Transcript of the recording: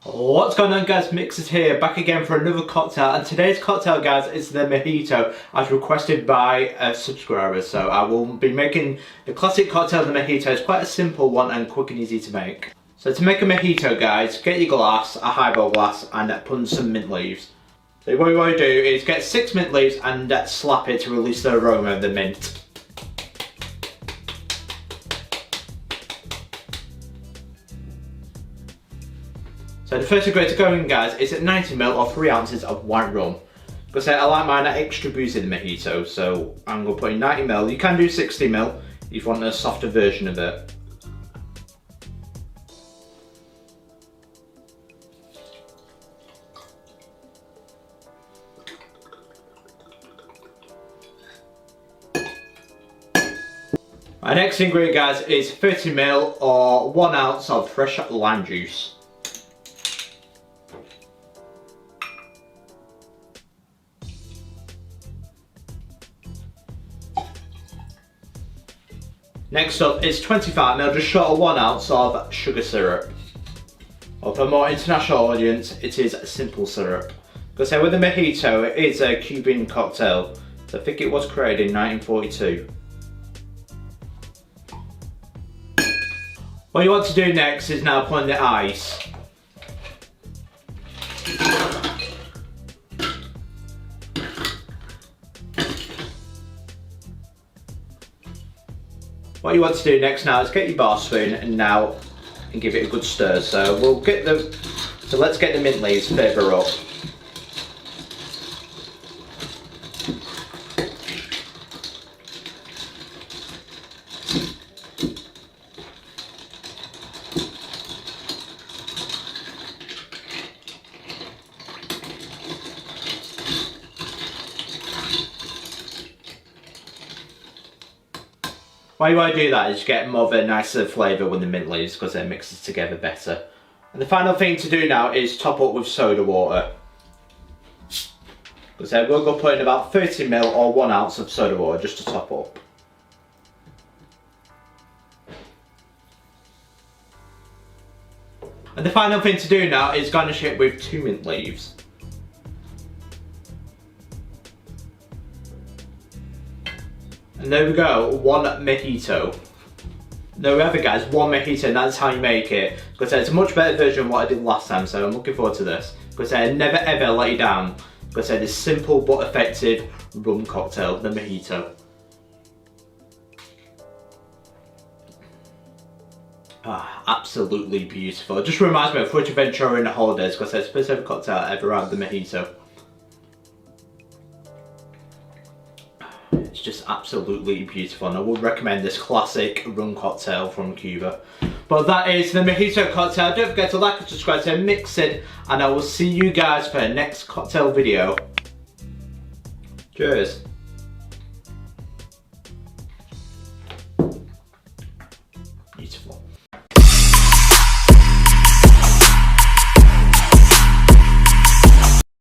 What's going on, guys? Mixes here, back again for another cocktail, and today's cocktail, guys, is the Mojito as requested by a subscriber. So I will be making the classic cocktail, the Mojito. It's quite a simple one and quick and easy to make. So to make a Mojito, guys, get your glass, a highball glass, and put in some mint leaves. So what you want to do is get 6 mint leaves and slap it to release the aroma of the mint. So the first ingredient to go in, guys, is 90ml or 3 ounces of white rum. Because I like mine extra boozy in the Mojito, so I'm going to put in 90ml. You can do 60ml if you want a softer version of it. My next ingredient, guys, is 30ml or 1 ounce of fresh lime juice. Next up is 25ml, just short of 1 ounce of sugar syrup. Or for a more international audience, it is simple syrup. Because with the Mojito, it is a Cuban cocktail. So I think it was created in 1942. What you want to do next is now put in the ice. What you want to do next now is get your bar spoon and give it a good stir. So let's get the mint leaves further up. Why you want to do that is get more of a nicer flavour with the mint leaves because it mixes together better. And the final thing to do now is top up with soda water. Because we'll go put in about 30ml or 1 ounce of soda water just to top up. And the final thing to do now is garnish it with 2 mint leaves. And there we go, 1 Mojito. There we have it, guys, 1 Mojito, and that's how you make it. Because it's a much better version of what I did last time, so I'm looking forward to this. Because I never ever let you down. Because it's simple but effective rum cocktail, the Mojito. Absolutely beautiful. It just reminds me of Fuerteventura in the holidays, because it's the first ever cocktail I ever had, the Mojito. It's just absolutely beautiful, and I would recommend this classic rum cocktail from Cuba. But that is the Mojito cocktail. Don't forget to like and subscribe to Mix It, and I will see you guys for the next cocktail video. Cheers. Beautiful.